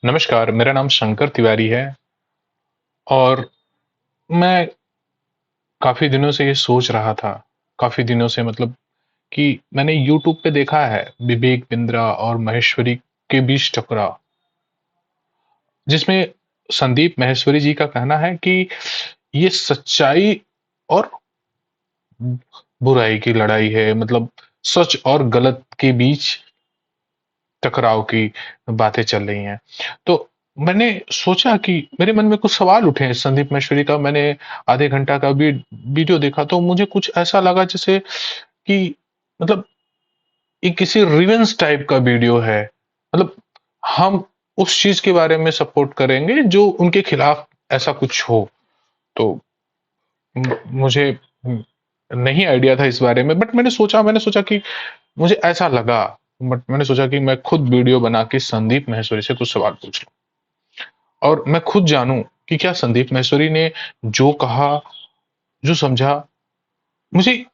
नमस्कार, मेरा नाम शंकर तिवारी है और मैं काफ़ी दिनों से ये सोच रहा था, काफ़ी दिनों से मतलब कि मैंने यूट्यूब पे देखा है विवेक बिंद्रा और महेश्वरी के बीच टकराव, जिसमें संदीप माहेश्वरी जी का कहना है कि ये सच्चाई और बुराई की लड़ाई है, मतलब सच और गलत के बीच टकराव की बातें चल रही हैं। तो मैंने सोचा कि मेरे मन में कुछ सवाल उठे संदीप महेश्वरी का। मैंने आधे घंटा का भी वीडियो देखा तो मुझे कुछ ऐसा लगा जैसे कि मतलब ये किसी रिवेंज टाइप का वीडियो है। मतलब हम उस चीज के बारे में सपोर्ट करेंगे जो उनके खिलाफ ऐसा कुछ हो। तो मुझे नहीं आइडिया था इस बारे में, बट मैंने सोचा कि मुझे ऐसा लगा। बट मैंने सोचा कि मैं खुद वीडियो बना के संदीप महेश्वरी से कुछ सवाल पूछ लूं और मैं खुद जानूं कि क्या संदीप महेश्वरी ने जो कहा, जो समझा, मुझे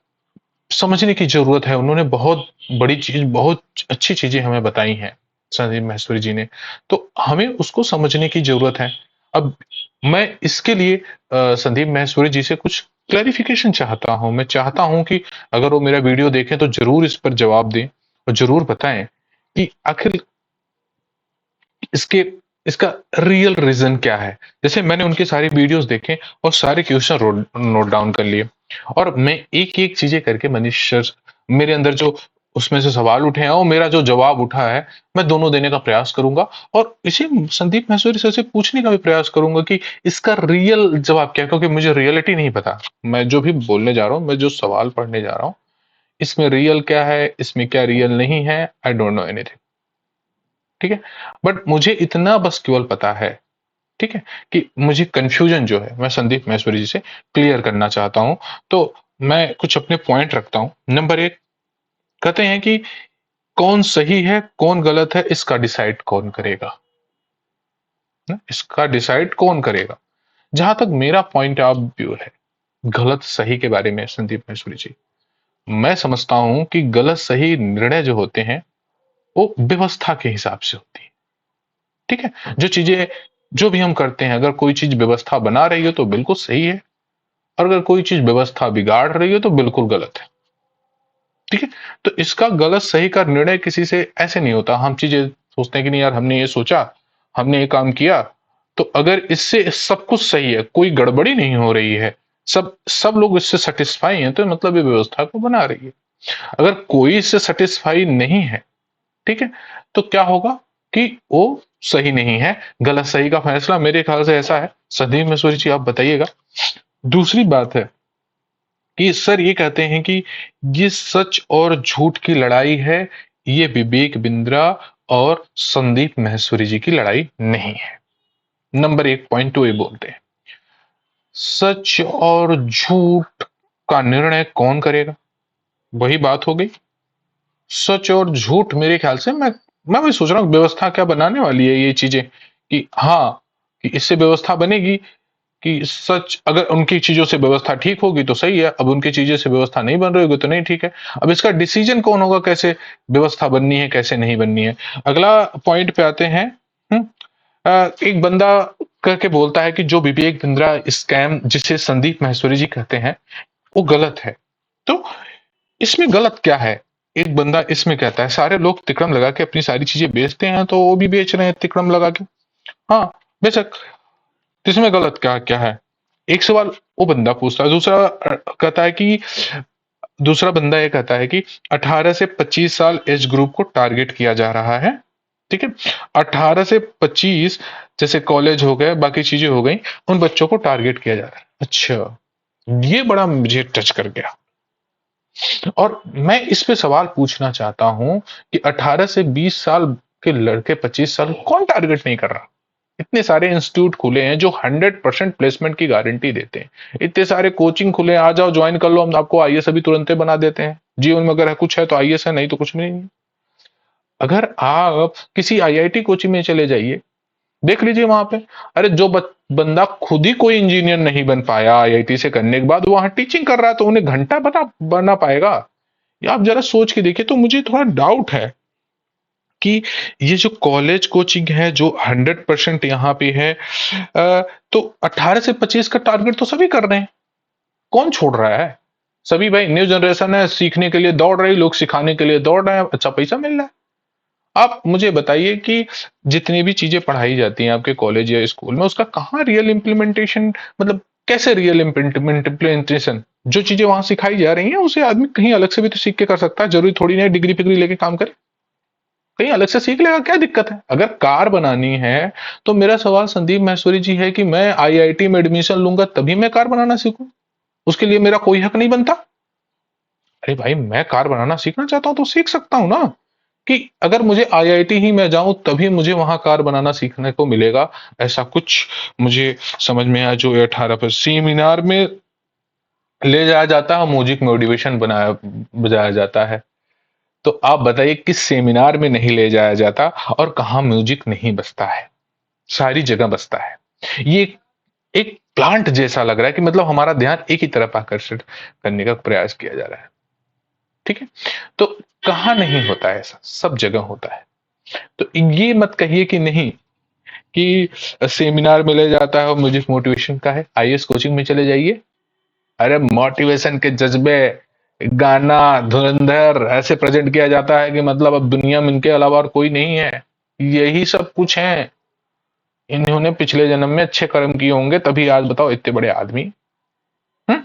समझने की जरूरत है। उन्होंने बहुत बड़ी चीज, बहुत अच्छी चीजें हमें बताई हैं संदीप महेश्वरी जी ने, तो हमें उसको समझने की जरूरत है। अब मैं इसके लिए संदीप महेश्वरी जी से कुछ क्लैरिफिकेशन चाहता हूं। मैं चाहता हूं कि अगर वो मेरा वीडियो देखें तो जरूर इस पर जवाब दें और जरूर बताएं कि आखिर इसके इसका रियल रीजन क्या है। जैसे मैंने उनके सारे वीडियोस देखे और सारे क्वेश्चन नोट डाउन कर लिए और मैं एक एक चीजें करके मनीष सर, मेरे अंदर जो उसमें से सवाल उठे हैं और मेरा जो जवाब उठा है, मैं दोनों देने का प्रयास करूंगा और इसे संदीप महेश्वरी सर से पूछने का भी प्रयास करूंगा कि इसका रियल जवाब क्या है, क्योंकि मुझे रियलिटी नहीं पता। मैं जो भी बोलने जा रहा हूँ, मैं जो सवाल पढ़ने जा रहा हूँ, इसमें रियल क्या है, इसमें क्या रियल नहीं है, आई डोंट नो एनीथिंग। ठीक है, बट मुझे इतना बस केवल पता है, ठीक है, कि मुझे कंफ्यूजन जो है मैं संदीप महेश्वरी जी से क्लियर करना चाहता हूं। तो मैं कुछ अपने पॉइंट रखता हूं। नंबर एक, कहते हैं कि कौन सही है कौन गलत है इसका डिसाइड कौन करेगा, ना? इसका डिसाइड कौन करेगा। जहां तक मेरा पॉइंट ऑफ व्यू है गलत सही के बारे में संदीप महेश्वरी जी, मैं समझता हूं कि गलत सही निर्णय जो होते हैं वो व्यवस्था के हिसाब से होती है। ठीक है, जो चीजें, जो भी हम करते हैं, अगर कोई चीज व्यवस्था बना रही है तो बिल्कुल सही है और अगर कोई चीज व्यवस्था बिगाड़ रही है तो बिल्कुल गलत है। ठीक है, तो इसका गलत सही का निर्णय किसी से ऐसे नहीं होता। हम चीजें सोचते हैं कि नहीं यार, हमने ये सोचा, हमने ये काम किया, तो अगर इससे सब कुछ सही है, कोई गड़बड़ी नहीं हो रही है, सब सब लोग इससे सेटिस्फाई हैं, तो मतलब ये व्यवस्था को बना रही है। अगर कोई इससे सेटिस्फाई नहीं है, ठीक है, तो क्या होगा कि वो सही नहीं है। गलत सही का फैसला मेरे ख्याल से ऐसा है। संदीप मसूरी जी आप बताइएगा। दूसरी बात है कि सर ये कहते हैं कि ये सच और झूठ की लड़ाई है, ये विवेक बिंद्रा और संदीप महेश्वरी जी की लड़ाई नहीं है। नंबर एक पॉइंट तो ये बोलते हैं सच और झूठ का निर्णय कौन करेगा। वही बात हो गई, सच और झूठ मेरे ख्याल से मैं भी सोच रहा हूँ व्यवस्था क्या बनाने वाली है ये चीजें, कि हाँ, कि इससे व्यवस्था बनेगी कि सच, अगर उनकी चीजों से व्यवस्था ठीक होगी तो सही है, अब उनकी चीजों से व्यवस्था नहीं बन रही होगी तो नहीं ठीक है। अब इसका डिसीजन कौन होगा, कैसे व्यवस्था बननी है कैसे नहीं बननी है। अगला पॉइंट पे आते हैं। एक बंदा करके बोलता है कि जो विवेक बिंद्रा स्कैम जिसे संदीप महेश्वरी जी कहते हैं वो गलत है। तो इसमें गलत क्या है। एक बंदा इसमें कहता है सारे लोग तिकड़म लगा के अपनी सारी चीजें बेचते हैं तो वो भी बेच रहे हैं तिकड़म लगा के। हाँ, बेशक, तो इसमें गलत क्या क्या है, एक सवाल वो बंदा पूछता है। दूसरा कहता है कि, दूसरा बंदा ये कहता है कि 18 से 25 साल एज ग्रुप को टारगेट किया जा रहा है। ठीक है, 18 से 25, जैसे कॉलेज हो गए बाकी चीजें हो गई, उन बच्चों को टारगेट किया जा रहा है। अच्छा, ये बड़ा मुझे टच कर गया और मैं इस पे सवाल पूछना चाहता हूं कि 18 से 20 साल के लड़के 25 साल कौन टारगेट नहीं कर रहा। इतने सारे इंस्टीट्यूट खुले हैं जो 100% प्लेसमेंट की गारंटी देते हैं। इतने सारे कोचिंग खुले हैं, आ जाओ ज्वाइन कर लो, हम आपको आईएएस अभी तुरंत बना देते हैं। जीवन में अगर कुछ है तो आईएएस है, नहीं तो कुछ भी नहीं है। अगर आप किसी आईआईटी कोचिंग में चले जाइए, देख लीजिए वहां पे, अरे जो बंदा खुद ही कोई इंजीनियर नहीं बन पाया आईआईटी से करने के बाद वहां टीचिंग कर रहा है तो उन्हें घंटा बना बना पाएगा। ये आप जरा सोच के देखिए। तो मुझे थोड़ा डाउट है कि ये जो कॉलेज कोचिंग है जो 100% यहाँ पे है, तो 18 से 25 का टारगेट तो सभी कर रहे हैं, कौन छोड़ रहा है? सभी भाई, न्यू जनरेशन है, सीखने के लिए दौड़ रही, लोग सिखाने के लिए दौड़ रहे हैं, अच्छा पैसा मिल रहा है। आप मुझे बताइए कि जितनी भी चीजें पढ़ाई जाती हैं आपके कॉलेज या स्कूल में, उसका कहाँ रियल इम्प्लीमेंटेशन, मतलब कैसे रियल इम्प्लीमेंटेशन? जो चीजें वहां सिखाई जा रही हैं उसे आदमी कहीं अलग से भी तो सीख के कर सकता है, जरूरी थोड़ी नहीं डिग्री फिग्री लेके काम करे, कहीं अलग से सीख लेगा, क्या दिक्कत है? अगर कार बनानी है तो मेरा सवाल संदीप महेश्वरी जी है कि मैं आईआईटी में एडमिशन लूंगा तभी मैं कार बनाना सीखूं, उसके लिए मेरा कोई हक नहीं बनता? अरे भाई, मैं कार बनाना सीखना चाहता हूं तो सीख सकता हूं ना, कि अगर मुझे आईआईटी ही में जाऊं तभी मुझे वहां कार बनाना सीखने को मिलेगा, ऐसा कुछ मुझे समझ में आया जो 18 पर सेमिनार में ले जाया जाता है, म्यूजिक मोटिवेशन बनाया बजाया जाता है। तो आप बताइए किस सेमिनार में नहीं ले जाया जाता, और कहाँ म्यूजिक नहीं बजता है? सारी जगह बजता है। ये एक प्लांट जैसा लग रहा है कि मतलब हमारा ध्यान एक ही तरफ आकर्षित करने का प्रयास किया जा रहा है। ठीक है, तो कहाँ नहीं होता है? ऐसा सब जगह होता है। तो ये मत कहिए कि नहीं, कि सेमिनार में ले जाता है और म्यूजिक मोटिवेशन का है, आईएएस कोचिंग में चले जाइए, अरे मोटिवेशन के जज्बे, गाना, धुरंधर ऐसे प्रेजेंट किया जाता है कि मतलब अब दुनिया में इनके अलावा और कोई नहीं है, यही सब कुछ है, इन्होंने पिछले जन्म में अच्छे कर्म किए होंगे तभी आज बताओ इतने बड़े आदमी। हम्म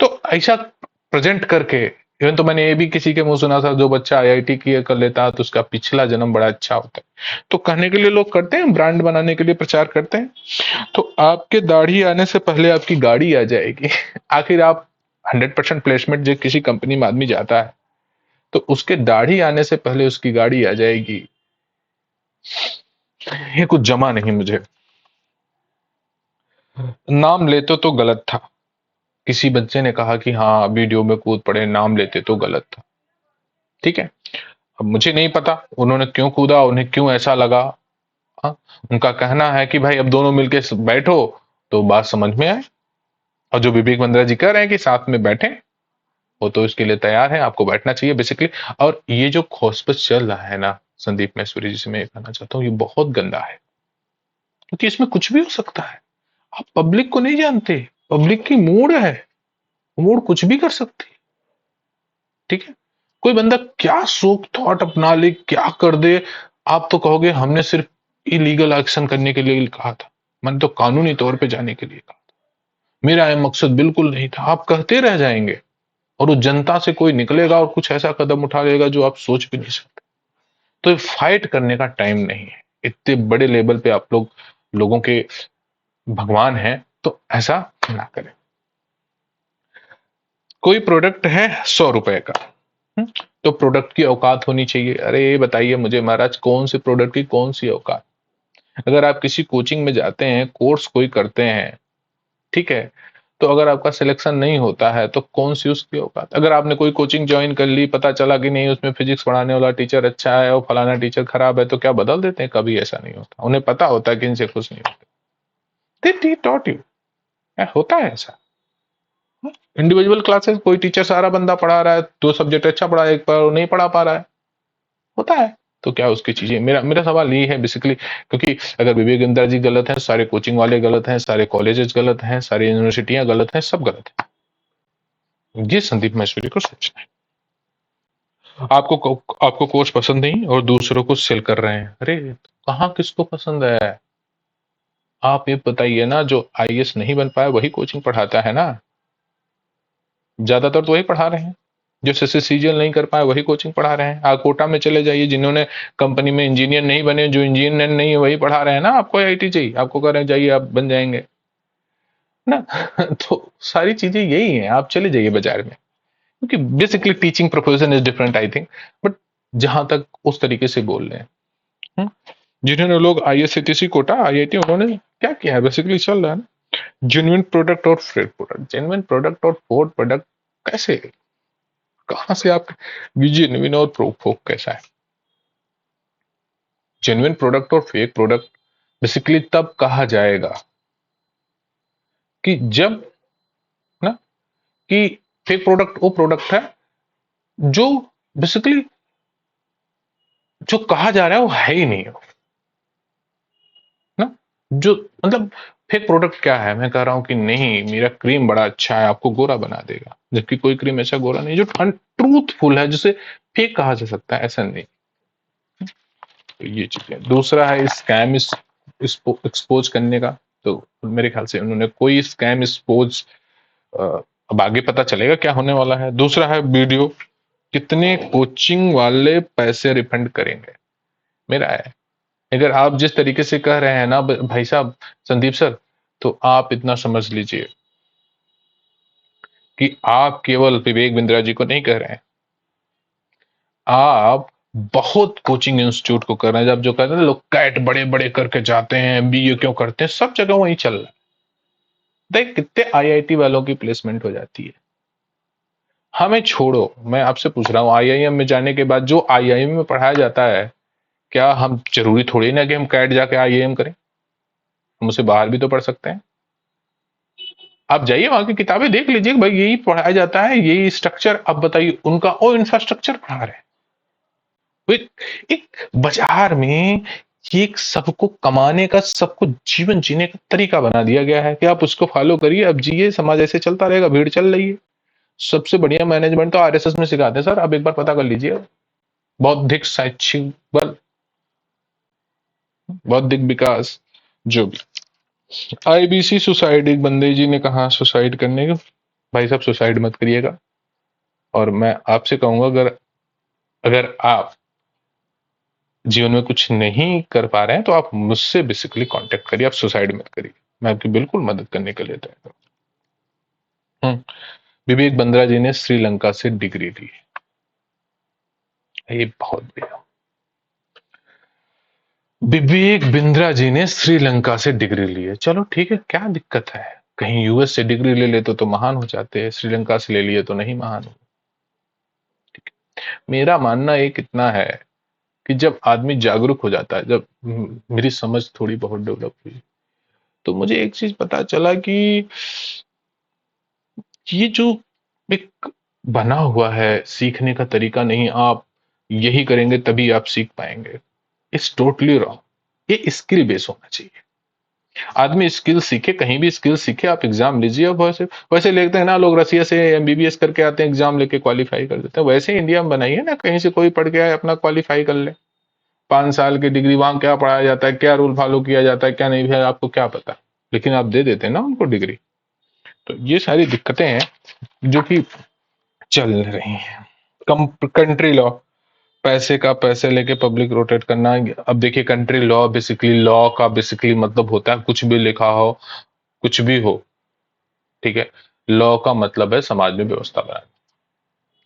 तो ऐसा प्रेजेंट करके, इवन तो मैंने ये भी किसी के मुंह सुना था, जो बच्चा आईआईटी किए कर लेता है तो उसका पिछला जन्म बड़ा अच्छा होता है, तो कहने के लिए लोग करते हैं, ब्रांड बनाने के लिए प्रचार करते हैं। तो आपके दाढ़ी आने से पहले आपकी गाड़ी आ जाएगी। आखिर आप 100% प्लेसमेंट जो किसी कंपनी में आदमी जाता है, तो उसके दाढ़ी आने से पहले उसकी गाड़ी आ जाएगी, ये कुछ जमा नहीं मुझे। नाम लेते तो गलत था, किसी बच्चे ने कहा कि हाँ वीडियो में कूद पड़े, नाम लेते तो गलत था। ठीक है, अब मुझे नहीं पता उन्होंने क्यों कूदा, उन्हें क्यों ऐसा लगा। हाँ, उनका कहना है कि भाई अब दोनों मिलके बैठो तो बात समझ में आए, और जो विवेक बंद्रा जी कह रहे हैं कि साथ में बैठे, वो तो इसके लिए तैयार है, आपको बैठना चाहिए बेसिकली। और ये जो खोजबज चल रहा है ना संदीप महेश्वरी जी से मैं ये कहना चाहता हूँ, ये बहुत गंदा है, क्योंकि इसमें कुछ भी हो सकता है। आप पब्लिक को नहीं जानते, पब्लिक की मूड है, मूड कुछ भी कर सकती है। ठीक है, कोई बंदा क्या सोच थॉट अपना ले, क्या कर दे, आप तो कहोगे हमने सिर्फ इलीगल एक्शन करने के लिए कहा था, मैंने तो कानूनी तौर पे जाने के लिए कहा था, मेरा यह मकसद बिल्कुल नहीं था, आप कहते रह जाएंगे, और उस जनता से कोई निकलेगा और कुछ ऐसा कदम उठा लेगा जो आप सोच भी नहीं सकते। तो ये फाइट करने का टाइम नहीं है, इतने बड़े लेवल पे आप लोग लोगों के भगवान हैं, तो ऐसा ना करें। कोई प्रोडक्ट है 100 रुपए का, हम्म, तो प्रोडक्ट की औकात होनी चाहिए। अरे ये बताइए मुझे महाराज, कौन से प्रोडक्ट की कौन सी औकात? अगर आप किसी कोचिंग में जाते हैं, कोर्स कोई करते हैं, ठीक है, तो अगर आपका सिलेक्शन नहीं होता है तो कौन सी उसकी औकात? अगर आपने कोई कोचिंग ज्वाइन कर ली, पता चला कि नहीं उसमें फिजिक्स पढ़ाने वाला टीचर अच्छा है और फलाना टीचर खराब है, तो क्या बदल देते हैं? कभी ऐसा नहीं होता, उन्हें पता होता है कि इनसे खुश नहीं होते, दे टॉट यू, होता है ऐसा। इंडिविजुअल क्लासेस, कोई टीचर सारा बंदा पढ़ा रहा है, दो सब्जेक्ट अच्छा पढ़ा है, एक पर नहीं पढ़ा पा रहा है, होता है। तो क्या उसकी चीजें, मेरा मेरा सवाल ये है बेसिकली, क्योंकि अगर विवेक इंदिरा जी गलत है, सारे कोचिंग वाले गलत हैं, सारे कॉलेजेस गलत हैं, सारी यूनिवर्सिटियां गलत हैं, सब गलत है, ये संदीप महेश्वरी को सोचना है। आपको कोर्स पसंद नहीं और दूसरों को सेल कर रहे हैं, अरे कहाँ किसको पसंद है? आप ये बताइए ना, जो आईएएस नहीं बन पाया वही कोचिंग पढ़ाता है ना, ज्यादातर तो वही पढ़ा रहे हैं। जो सीजीएल नहीं कर पाए वही कोचिंग पढ़ा रहे हैं। आप कोटा में चले जाइए, जिन्होंने कंपनी में इंजीनियर नहीं बने, जो इंजीनियर नहीं है वही पढ़ा रहे हैं ना, आपको आईआईटी चाहिए, आपको कह रहे हैं जाइए आप बन जाएंगे ना। तो सारी चीजें यही हैं, आप चले जाइए बाजार में, क्योंकि basically teaching profession is different I think, but जहां तक उस तरीके से बोल रहे हैं, हम्म, जिन्होंने लोग आईएससीटीसी कोटा आईआईटी, उन्होंने क्या किया है बेसिकली चल रहा है ना, जेन्युइन प्रोडक्ट और फेक प्रोडक्ट, जेन्युइन प्रोडक्ट और फोर्ड प्रोडक्ट कैसे, कहां से आप जेन्युइन और प्रोफोक कैसा है? जेन्युइन प्रोडक्ट और फेक प्रोडक्ट बेसिकली तब कहा जाएगा कि जब ना, कि फेक प्रोडक्ट वो प्रोडक्ट है जो बेसिकली जो कहा जा रहा है वो है ही नहीं ना। जो मतलब फेक प्रोडक्ट क्या है, मैं कह रहा हूं कि नहीं मेरा क्रीम बड़ा अच्छा है, आपको गोरा बना देगा, जबकि कोई क्रीम ऐसा गोरा नहीं जो ट्रूथफुल है, जिसे फेक कहा जा सकता है, ऐसा नहीं। तो ये चीज है। दूसरा है स्कैम एक्सपोज करने का। तो मेरे ख्याल से उन्होंने कोई स्कैम एक्सपोज, अब आगे पता चलेगा क्या होने वाला है। दूसरा है वीडियो, कितने कोचिंग वाले पैसे रिफंड करेंगे, मेरा है। अगर आप जिस तरीके से कह रहे हैं ना भाई साहब, संदीप सर, तो आप इतना समझ लीजिए कि आप केवल विवेक बिंद्रा जी को नहीं कह रहे हैं, आप बहुत कोचिंग इंस्टीट्यूट को कर रहे हैं। जब जो कहते हैं लोग कैट बड़े बड़े करके जाते हैं, एमबीए क्यों करते हैं, सब जगह वही चल रहा है। देख कितने आईआईटी वालों की प्लेसमेंट हो जाती है। हमें छोड़ो, मैं आपसे पूछ रहा हूँ आईआईएम में जाने के बाद जो आईआईएम में पढ़ाया जाता है, क्या हम जरूरी थोड़ी ना कि हम कैट जाके आईआईएम करें, हम उसे बाहर भी तो पढ़ सकते हैं। आप जाइए वहां की किताबें देख लीजिए, भाई यही पढ़ाया जाता है, यही स्ट्रक्चर। अब बताइए उनका और इंफ्रास्ट्रक्चर पढ़ा रहे हैं। एक, एक बाजार में ये एक सबको कमाने का, सबको जीवन जीने का तरीका बना दिया गया है कि आप उसको फॉलो करिए, अब जिए, समाज ऐसे चलता रहेगा, भीड़ चल रही है। सबसे बढ़िया मैनेजमेंट तो आरएसएस में सिखाते हैं सर, आप एक बार पता कर लीजिए। बौद्धिक शैक्षिक बल, बौद्धिक विकास, जो भी। आईबीसी सुसाइड, एक बंदे जी ने कहा सुसाइड करने का। भाई साहब सुसाइड मत करिएगा। और मैं आपसे कहूंगा, अगर अगर आप जीवन में कुछ नहीं कर पा रहे हैं तो आप मुझसे बेसिकली कांटेक्ट करिए, आप सुसाइड मत करिए, मैं आपकी बिल्कुल मदद करने के लिए तैयार हूं। विवेक बिंद्रा जी ने श्रीलंका से डिग्री ली, ये बहुत बढ़िया। विवेक बिंद्रा जी ने श्रीलंका से डिग्री ली है, चलो ठीक है, क्या दिक्कत है। कहीं यूएस से डिग्री ले लेते तो महान हो जाते हैं, श्रीलंका से ले लिए तो नहीं महान हो। मेरा मानना एक इतना है कि जब आदमी जागरूक हो जाता है, जब मेरी समझ थोड़ी बहुत डेवलप हुई, तो मुझे एक चीज पता चला कि ये जो एक बना हुआ है सीखने का तरीका, नहीं आप यही करेंगे तभी आप सीख पाएंगे, इट्स टोटली रॉन्ग। ये स्किल बेस होना चाहिए। आदमी स्किल सीखे, कहीं भी स्किल सीखे, आप एग्जाम लीजिए। अब वैसे वैसे लेते हैं ना लोग, रसिया से एमबीबीएस करके आते हैं, एग्जाम लेके क्वालिफाई कर देते हैं। वैसे इंडिया में बनाइए ना, कहीं से कोई पढ़ के आए अपना क्वालिफाई कर ले। 5 साल की डिग्री, वहां क्या पढ़ाया जाता है, क्या रूल फॉलो किया जाता है, क्या नहीं है, आपको क्या पता। लेकिन आप दे देते हैं ना उनको डिग्री। तो ये सारी दिक्कतें हैं जो कि चल रही हैं। कम कंट्री लॉ, पैसे का पैसे लेके पब्लिक रोटेट करना। अब देखिए कंट्री लॉ, बेसिकली लॉ का बेसिकली मतलब होता है कुछ भी लिखा हो, कुछ भी हो, ठीक है। लॉ का मतलब है समाज में व्यवस्था बनाना।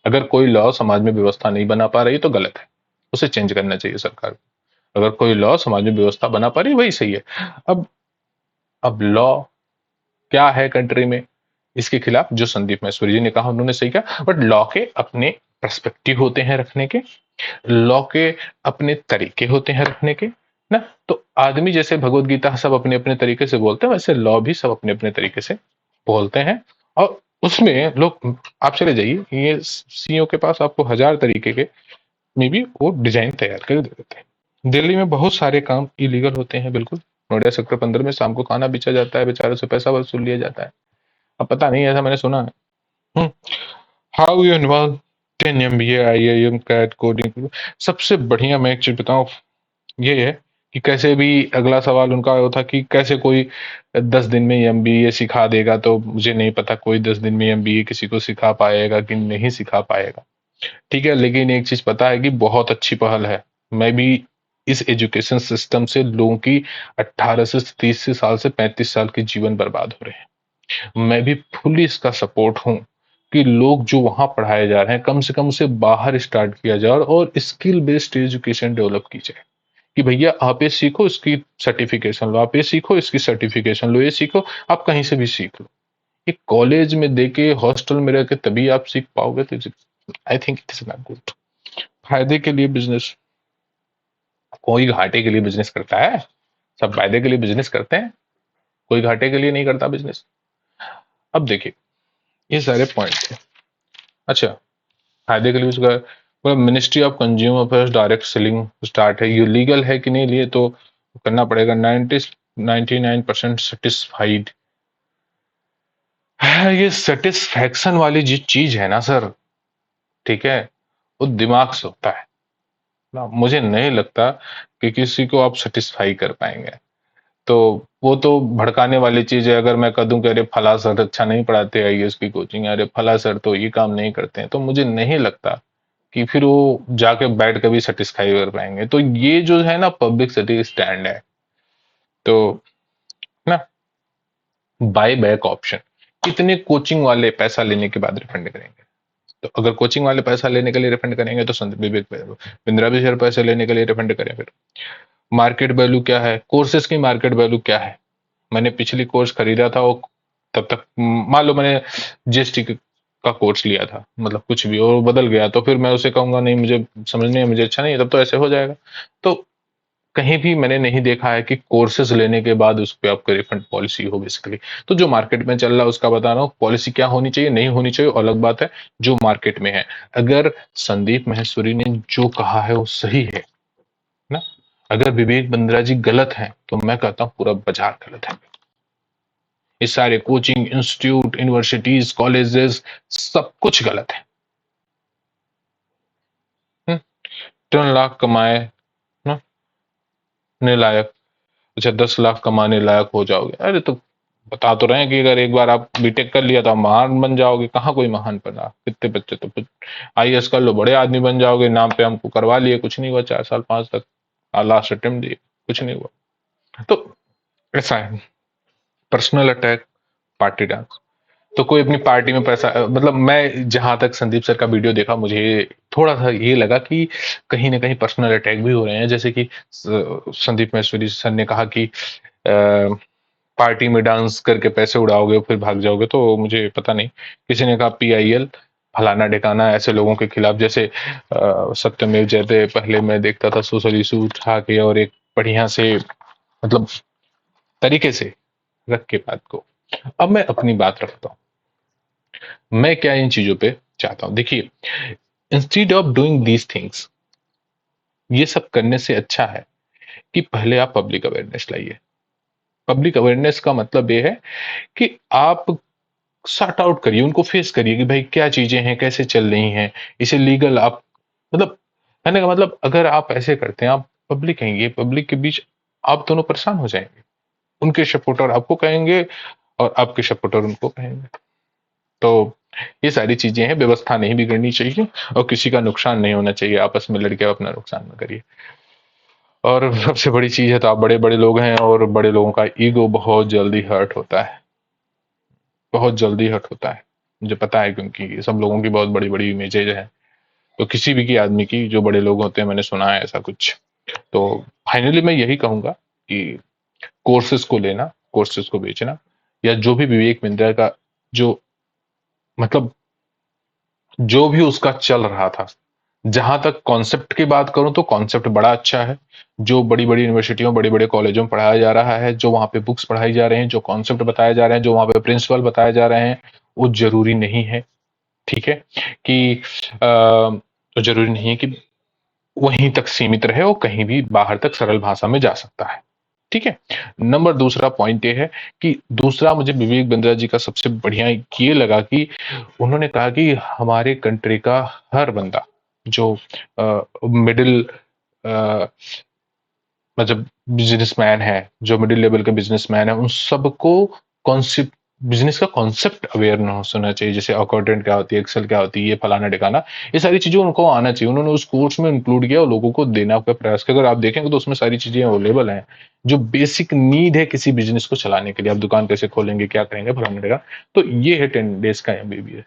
अगर कोई लॉ समाज में व्यवस्था नहीं बना पा रही तो गलत है, उसे चेंज करना चाहिए सरकार को। अगर कोई लॉ समाज में व्यवस्था बना पा रही वही सही है। अब अब लॉ क्या है कंट्री में, इसके खिलाफ जो संदीप महेश्वरी जी ने कहा उन्होंने सही कहा, बट लॉ के अपने पर्सपेक्टिव होते हैं रखने के, लॉ के अपने तरीके होते हैं रखने के ना। तो आदमी जैसे भगवत गीता सब अपने अपने तरीके से बोलते हैं, वैसे लॉ भी सब अपने अपने तरीके से बोलते हैं। और उसमें लोग, आप चले जाइए ये सीईओ के पास, आपको 1000 तरीके के में भी वो डिजाइन तैयार कर दे देते हैं। दिल्ली में बहुत सारे काम इलीगल होते हैं, बिल्कुल। नोएडा सेक्टर 15 में शाम को खाना बेचा जाता है, बेचारों से पैसा वसूल लिया जाता है। अब पता नहीं, ऐसा मैंने सुना है। How you involve 10 MBA IIM CAT coding. सबसे बढ़िया मैं एक चीज बताऊं, ये है कि कैसे भी, अगला सवाल उनका था कि कैसे कोई 10 दिन में एमबीए सिखा देगा। तो मुझे नहीं पता कोई 10 दिन में एमबीए किसी को सिखा पाएगा कि नहीं सिखा पाएगा, ठीक है। लेकिन एक चीज पता है कि बहुत अच्छी पहल है। मैं भी इस एजुकेशन सिस्टम से लोगों की 18 से 30 साल से 35 साल के जीवन बर्बाद हो रहे हैं, मैं भी फुल्ली इसका सपोर्ट हूं कि लोग जो वहां पढ़ाए जा रहे हैं कम से कम उसे बाहर स्टार्ट किया जाए और स्किल बेस्ड एजुकेशन डेवलप की जाए। कि भैया आप ये सीखो, इसकी सर्टिफिकेशन लो, आप ये सीखो, इसकी सर्टिफिकेशन लो, ये सीखो, आप कहीं से भी सीख लो। ये कॉलेज में देके, हॉस्टल में रह के तभी आप सीख पाओगे, तो I think it is not good. फायदे के लिए बिजनेस, कोई घाटे के लिए बिजनेस करता है? सब फायदे के लिए बिजनेस करते हैं, कोई घाटे के लिए नहीं करता बिजनेस। अब देखिए ये सारे पॉइंट है। अच्छा, फायदे के लिए उसका ministry of consumer affairs direct selling start है, ये लीगल है कि नहीं लिए तो करना पड़ेगा। 99% सेटिस्फाइड है। ये सेटिस्फैक्शन वाली जो चीज है ना सर, ठीक है, वो दिमाग से होता है ना। मुझे नहीं लगता कि किसी को आप सेटिस्फाई कर पाएंगे। तो वो तो भड़काने वाली चीज है। अगर मैं कह दूं कि अरे फला सर अच्छा नहीं पढ़ाते आईएएस की कोचिंग, अरे फला सर तो ये काम नहीं करते हैं, तो मुझे नहीं लगता कि फिर वो जाके बैठ कर भी सेटिस्फाई कर पाएंगे। तो ये जो है ना पब्लिक सिटी स्टैंड है, तो ना बाय बैक ऑप्शन। कितने कोचिंग वाले पैसा लेने के बाद रिफंड करेंगे? तो अगर कोचिंग वाले पैसा लेने के लिए रिफंड करेंगे तो संदीप विवेक बिंद्रा भी सर पैसे लेने के लिए रिफंड करें। फिर मार्केट वैल्यू क्या है, कोर्सेज की मार्केट वैल्यू क्या है? मैंने पिछली कोर्स खरीदा था, वो तब तक मान लो मैंने जीएसटी का कोर्स लिया था, मतलब कुछ भी और बदल गया, तो फिर मैं उसे कहूंगा नहीं मुझे समझने में मुझे अच्छा नहीं है, तब तो ऐसे हो जाएगा। तो कहीं भी मैंने नहीं देखा है कि कोर्सेज लेने के बाद उस पर आपको रिफंड पॉलिसी हो बेसिकली। तो जो मार्केट में चल रहा है उसका बता रहा हूँ, पॉलिसी क्या होनी चाहिए नहीं होनी चाहिए अलग बात है, जो मार्केट में है। अगर संदीप महेश्वरी ने जो कहा है वो सही है ना, अगर विवेक बिंद्रा जी गलत है तो मैं कहता हूँ पूरा बाजार गलत है। ये सारे कोचिंग इंस्टीट्यूट यूनिवर्सिटीज कॉलेजेस सब कुछ गलत है। 3 लाख कमाए ना ने लायक, अच्छा 10 लाख कमाने लायक हो जाओगे? अरे तो बता तो रहे हैं कि अगर एक बार आप बीटेक कर लिया तो आप महान बन जाओगे। कहाँ कोई महान बना? कितने बच्चे तो आईएएस कर लो बड़े आदमी बन जाओगे, नाम पे हमको करवा लिए, कुछ नहीं हुआ 4 साल 5 तक, लास्ट अटेम्प्ट दिए, कुछ नहीं हुआ। तो ऐसा है, पर्सनल अटैक, पार्टी डांस। तो कोई अपनी पार्टी में पैसा, मतलब मैं जहां तक संदीप सर का वीडियो देखा मुझे थोड़ा सा ये लगा कि कहीं ना कहीं पर्सनल अटैक भी हो रहे हैं। जैसे कि संदीप महेश्वरी सर ने कहा कि पार्टी में डांस करके पैसे उड़ाओगे फिर भाग जाओगे, तो मुझे पता नहीं। किसी ने कहा पीआईएल फलाना ढिकाना ऐसे लोगों के खिलाफ, जैसे सत्यमेव जयते पहले मैं देखता था सोशल इशू उठा के और एक बढ़िया से मतलब तरीके से रख के बात को। अब मैं अपनी बात रखता हूँ, मैं क्या इन चीजों पे चाहता हूँ। देखिए, instead of doing these things, ये सब करने से अच्छा है कि पहले आप पब्लिक अवेयरनेस लाइए। पब्लिक अवेयरनेस का मतलब ये है कि आप सॉर्ट आउट करिए, उनको फेस करिए कि भाई क्या चीजें हैं, कैसे चल रही हैं, इसे लीगल आप, मतलब कहने का मतलब अगर आप ऐसे करते हैं, आप पब्लिक हैं, ये पब्लिक के बीच आप दोनों परेशान हो जाएंगे। उनके सपोर्टर आपको कहेंगे और आपके सपोर्टर उनको कहेंगे। तो ये सारी चीजें हैं, व्यवस्था नहीं बिगड़नी चाहिए और किसी का नुकसान नहीं होना चाहिए। आपस में लड़के अपना नुकसान न करिए। और सबसे बड़ी चीज है, तो आप बड़े बड़े लोग हैं और बड़े लोगों का ईगो बहुत जल्दी हर्ट होता है, बहुत जल्दी हर्ट होता है। मुझे पता है क्योंकि सब लोगों की बहुत बड़ी बड़ी इमेजेज है, तो किसी भी की आदमी की, जो बड़े लोग होते हैं, मैंने सुना है ऐसा कुछ। तो फाइनली मैं यही कहूंगा कि कोर्सेज को लेना, कोर्सेज को बेचना, या जो भी विवेक बिंद्रा का जो मतलब जो भी उसका चल रहा था, जहां तक कॉन्सेप्ट की बात करूं तो कॉन्सेप्ट बड़ा अच्छा है। जो बड़ी बड़ी यूनिवर्सिटियों बड़े बड़े कॉलेजों में पढ़ाया जा रहा है, जो वहां पे बुक्स पढ़ाई जा रहे हैं, जो कॉन्सेप्ट बताए जा रहे हैं, जो वहां पे प्रिंसिपल बताए जा रहे हैं, वो जरूरी नहीं है, ठीक है, कि जरूरी नहीं है कि वहीं तक सीमित रहे, वो कहीं भी बाहर तक सरल भाषा में जा सकता है, ठीक है। नंबर दूसरा पॉइंट ये है कि दूसरा मुझे विवेक बिंद्रा जी का सबसे बढ़िया ये लगा कि उन्होंने कहा कि हमारे कंट्री का हर बंदा जो मिडिल मतलब बिजनेसमैन है, जो मिडिल लेवल के बिजनेसमैन है, उन सबको कॉन्सेप्ट, बिजनेस का कॉन्सेप्ट अवेयर न होना चाहिए। जैसे अकाउंटेंट क्या होती है, एक्सेल क्या होती है, ये फलाना ढिकाना, ये सारी चीजें उनको आना चाहिए। उन्होंने उस कोर्स में इंक्लूड किया और लोगों को देना का प्रयास किया। अगर आप देखेंगे तो उसमें सारी चीजें अवेलेबल हैं जो बेसिक नीड है किसी बिजनेस को चलाने के लिए। आप दुकान कैसे खोलेंगे, क्या करेंगे, फलाना ढिकाना। तो ये है 10 डेज का एमबीबीएस,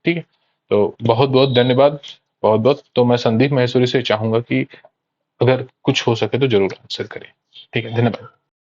ठीक है। तो बहुत बहुत धन्यवाद, बहुत बहुत। तो मैं संदीप महेश्वरी से चाहूंगा कि अगर कुछ हो सके तो जरूर आंसर करें, ठीक है, धन्यवाद।